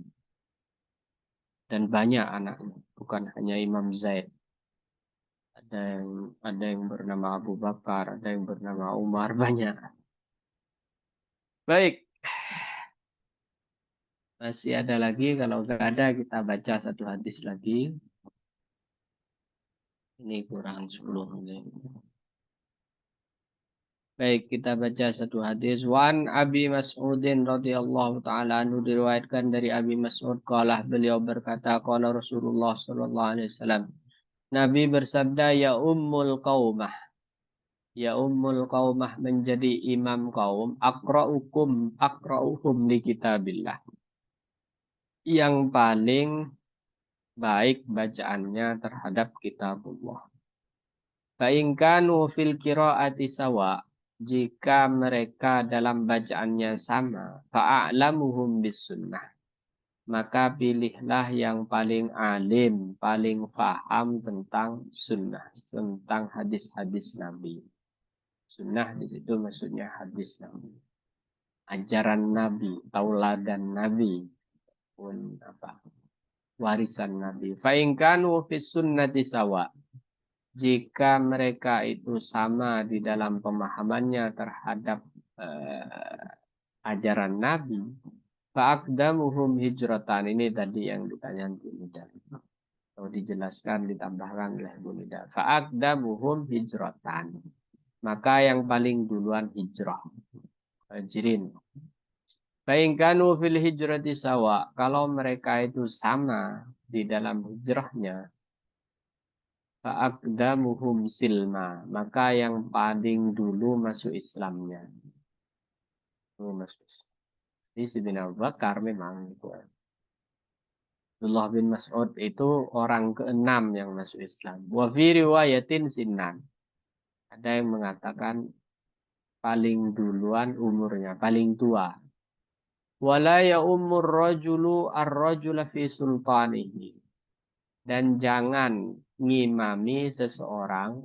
Dan banyak anaknya. Bukan hanya Imam Zaid. Ada yang bernama Abu Bakar, ada yang bernama Umar, banyak. Baik, masih ada lagi. Kalau nggak ada, kita baca satu hadis lagi. Ini kurang 10 menit. Baik, kita baca satu hadis. Wan Abi Mas'udin radhiyallahu taala anhu diriwayatkan dari Abi Mas'ud qalah beliau berkata qala Rasulullah sallallahu alaihi wasallam. Nabi bersabda ya ummul qaumah. Ya ummul qaumah menjadi imam kaum akra'uhum li kitabillah. Yang paling baik bacaannya terhadap kitabullah. Fa'ingkanu fil qiraati sawa. Jika mereka dalam bacaannya sama, fa'a'lamuhum bis sunnah. Maka pilihlah yang paling alim, paling faham tentang sunnah, tentang hadis-hadis Nabi. Sunnah di situ maksudnya hadis Nabi. Ajaran Nabi, tauladan Nabi, pun apa? Warisan Nabi. Fa'ingkanu fis sunnati sawa. Jika mereka itu sama di dalam pemahamannya terhadap ajaran Nabi, fa'aqdamuhum hijratan. Ini tadi yang ditanya Bu Nida. Kalau dijelaskan, ditambahkan oleh Bu Nida. Fa'aqdamuhum hijratan. Maka yang paling duluan hijrah. Hajirin. Fa'ingkanu fil hijrati sawa. Kalau mereka itu sama di dalam hijrahnya, fa'aqdamuhum silma. Maka yang paling dulu masuk Islamnya. Itu masuk Islam. Jadi Sidina Abu Bakar memang itu. Abdullah bin Mas'ud itu orang keenam yang masuk Islam. Wa fi riwayatin Sinan. Ada yang mengatakan paling duluan umurnya, paling tua. Wala ya umur rajulu ar-rajula fi sultanihi. Dan jangan ngimami seseorang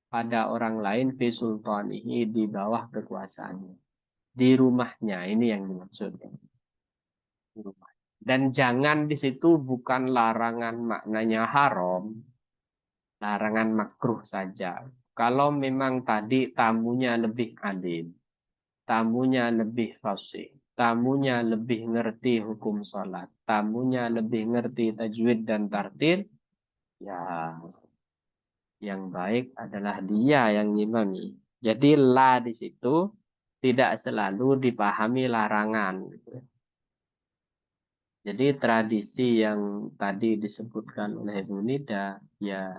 pada orang lain fi sultanihi di bawah kekuasaannya. Di rumahnya, ini yang dimaksud. Di rumah. Dan jangan di situ bukan larangan maknanya haram, larangan makruh saja. Kalau memang tadi tamunya lebih alim, tamunya lebih fasih, tamunya lebih ngerti hukum sholat, tamunya lebih ngerti tajwid dan tartil, ya yang baik adalah dia yang ngimami. Jadi la di situ tidak selalu dipahami larangan. Gitu. Jadi tradisi yang tadi disebutkan oleh Ibu Nida, ya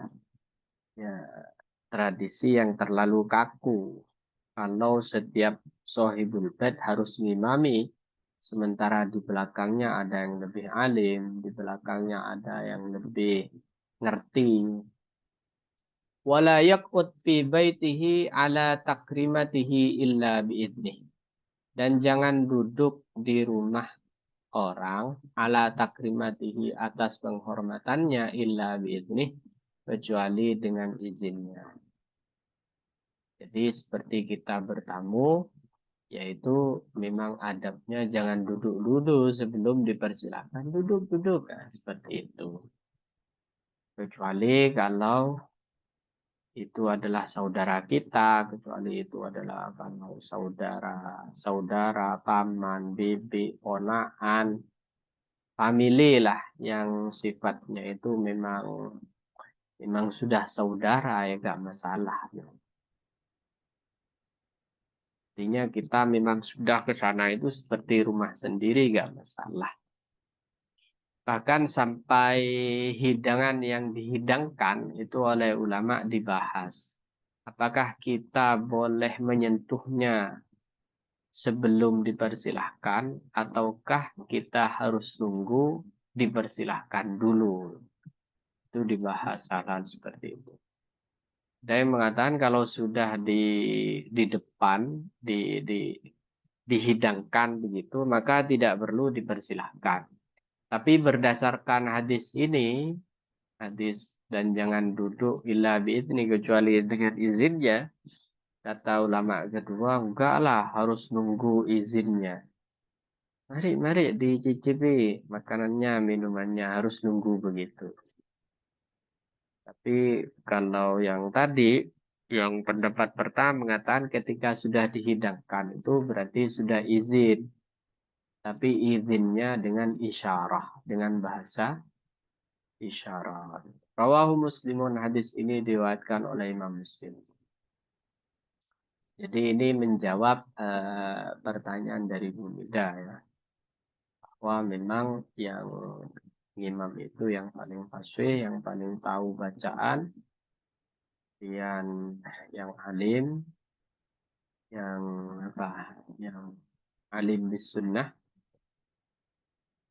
tradisi yang terlalu kaku. Kalau setiap sohibul bed harus ngimami, sementara di belakangnya ada yang lebih alim, di belakangnya ada yang lebih ngerti. Wala yaqut fi baitihi ala takrimatihi illa biidnih. Dan jangan duduk di rumah orang ala takrimatihi atas penghormatannya illa biidnih kecuali dengan izinnya. Jadi seperti kita bertamu, yaitu memang adabnya jangan duduk dulu sebelum dipersilakan duduk-duduk. Nah, seperti itu. Kecuali kalau itu adalah saudara kita, kecuali itu adalah kalau saudara, paman, bibi, ponakan, family lah yang sifatnya itu memang sudah saudara ya gak masalah. Artinya kita memang sudah ke sana itu seperti rumah sendiri gak masalah. Bahkan sampai hidangan yang dihidangkan itu oleh ulama dibahas. Apakah kita boleh menyentuhnya sebelum dipersilahkan ataukah kita harus nunggu dipersilahkan dulu? Itu dibahas hal-hal seperti itu. Ada yang mengatakan kalau sudah di depan di dihidangkan begitu maka tidak perlu dipersilahkan. Tapi berdasarkan hadis ini, hadis dan jangan duduk illa biizni kecuali dengan izinnya, kata ulama kedua, enggak lah harus nunggu izinnya. Mari dicicipi makanannya, minumannya harus nunggu begitu. Tapi kalau yang tadi, yang pendapat pertama mengatakan ketika sudah dihidangkan itu berarti sudah izin. Tapi izinnya dengan isyarah, dengan bahasa isyarat. Rawahu Muslimun, hadis ini diriwayatkan oleh Imam Muslim. Jadi ini menjawab pertanyaan dari Bu Nida ya. Bahwa memang yang imam itu yang paling fasih, yang paling tahu bacaan, yang alim, yang apa, yang alim bis sunnah,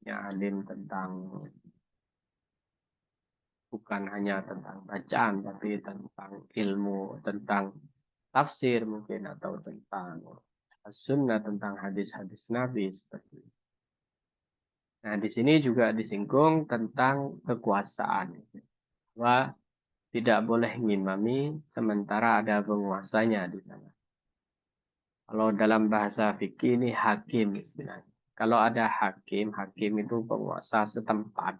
yang alim tentang bukan hanya tentang bacaan, tapi tentang ilmu, tentang tafsir mungkin atau tentang sunnah, tentang hadis-hadis Nabi seperti itu. Nah, di sini juga disinggung tentang kekuasaan. Bahwa tidak boleh ngimami sementara ada penguasanya di sana. Kalau dalam bahasa fikih ini hakim istilahnya. Kalau ada hakim, hakim itu penguasa setempat.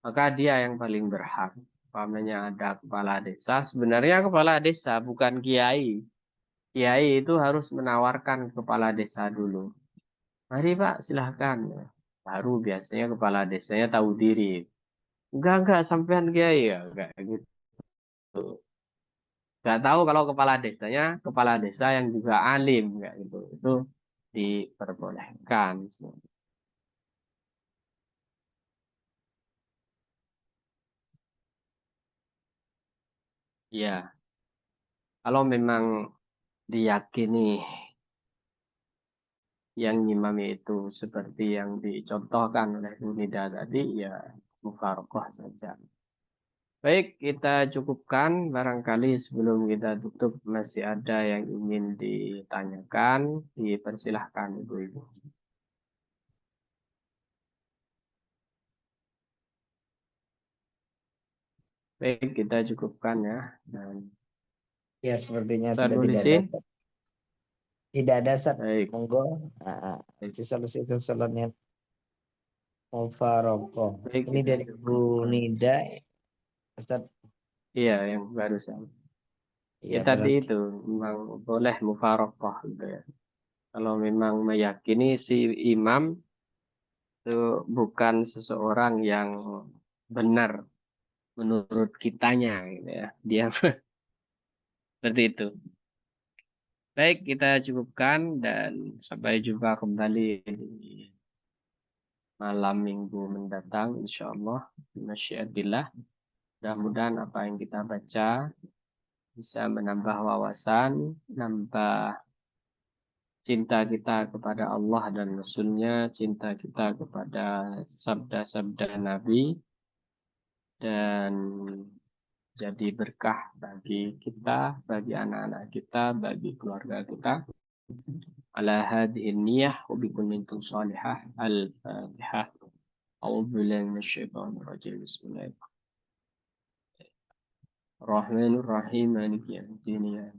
Maka dia yang paling berhak. Umpamanya ada kepala desa, sebenarnya kepala desa bukan kiai. Kiai itu harus menawarkan kepala desa dulu. Mari Pak, silahkan. Baru biasanya kepala desanya tahu diri. Enggak, sampean kiai ya, enggak gitu. Enggak tahu kalau kepala desanya, kepala desa yang juga alim, enggak gitu. Itu diperbolehkan. Ya, kalau memang diyakini yang ngimami itu seperti yang dicontohkan oleh Bu Nida tadi, ya mufarokoh saja. Baik, kita cukupkan. Barangkali sebelum kita tutup masih ada yang ingin ditanyakan, dipersilahkan Ibu-Ibu. Baik, kita cukupkan ya. Dan Ya, sepertinya Ustaz sudah tidak ada. Mulisin, Tidak ada, Ustaz. baik. Monggo. Nanti solusi-solusinya mufarokoh. Baik, Ini kita dari Bu cukupkan. Nida, Ustaz. Iya, yang barusan. Ya Ya, tadi berarti. itu memang boleh mufarokoh gitu ya. Kalau memang meyakini si imam itu bukan seseorang yang benar menurut kitanya gitu ya. Dia seperti itu. Baik, kita cukupkan dan sampai jumpa kembali di malam minggu mendatang insya Allah. Masyiatillah. Mudah-mudahan apa yang kita baca bisa menambah wawasan, nambah cinta kita kepada Allah dan Rasul-Nya, cinta kita kepada sabda-sabda Nabi, dan jadi berkah bagi kita, bagi anak-anak kita, bagi keluarga kita. Ala hadhihi niyah wa bikunnitum salihah. Al-Fatihah. A'udzu billahi minasyaitonir rajim. Bismillahirrahmanirrahim. Rahmanir-Rahim. Maliki yaumiddin.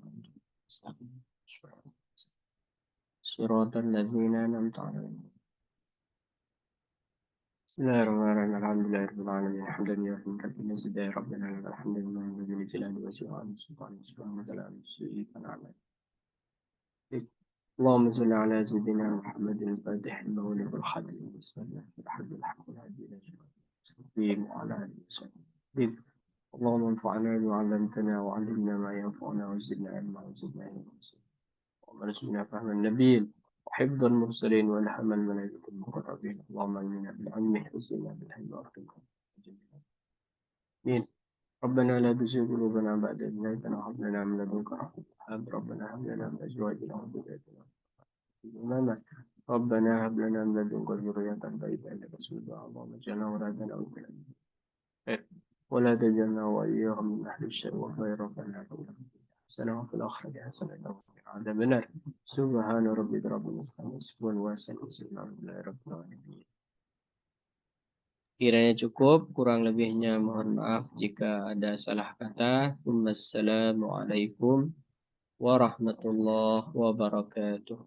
Siratal ladzina an'amta 'alaihim. بسم الله الرحمن الرحيم الحمد لله رب العالمين حمدا يوافي كثيرا مزيدا ربنا لك الحمد لله الذي جلال وجهه وعلى سلطان سبحانه وتعالى السيئ فنعم. اللهم صل على سيدنا محمد الفاتح المولد الخاتم بسم الله الحمد الحق والهدي الى المستقيم وعلى اله وصحبه. اللهم انفعنا بما علمتنا وعلمنا ما ينفعنا وزدنا علما وزدنا علما وارزقنا فهم النبي وحفظ المرسلين والهم الملائكة المقربين. اللهم امنا بالعلم حسنا بالحلم وارزقنا آمين. ربنا لا تزغ قلوبنا بعد إذ هديتنا وهب لنا من لدنك رحمة ربنا هب لنا من أزواجنا وذرياتنا إماما ربنا هب لنا من لدنك ذرية طيبة إنك سميع الدعاء اللهم اجعلنا ولاة وكلا ولا تجعلنا وإياهم من أهل الشر والخير ربنا حسنة وفي الآخرة حسنة وقنا عذاب النار سبحان ربك رب العزة عما يصفون وسلام على رب العالمين. Kiranya cukup, kurang lebihnya mohon maaf jika ada salah kata. Wassalamualaikum warahmatullahi wabarakatuh.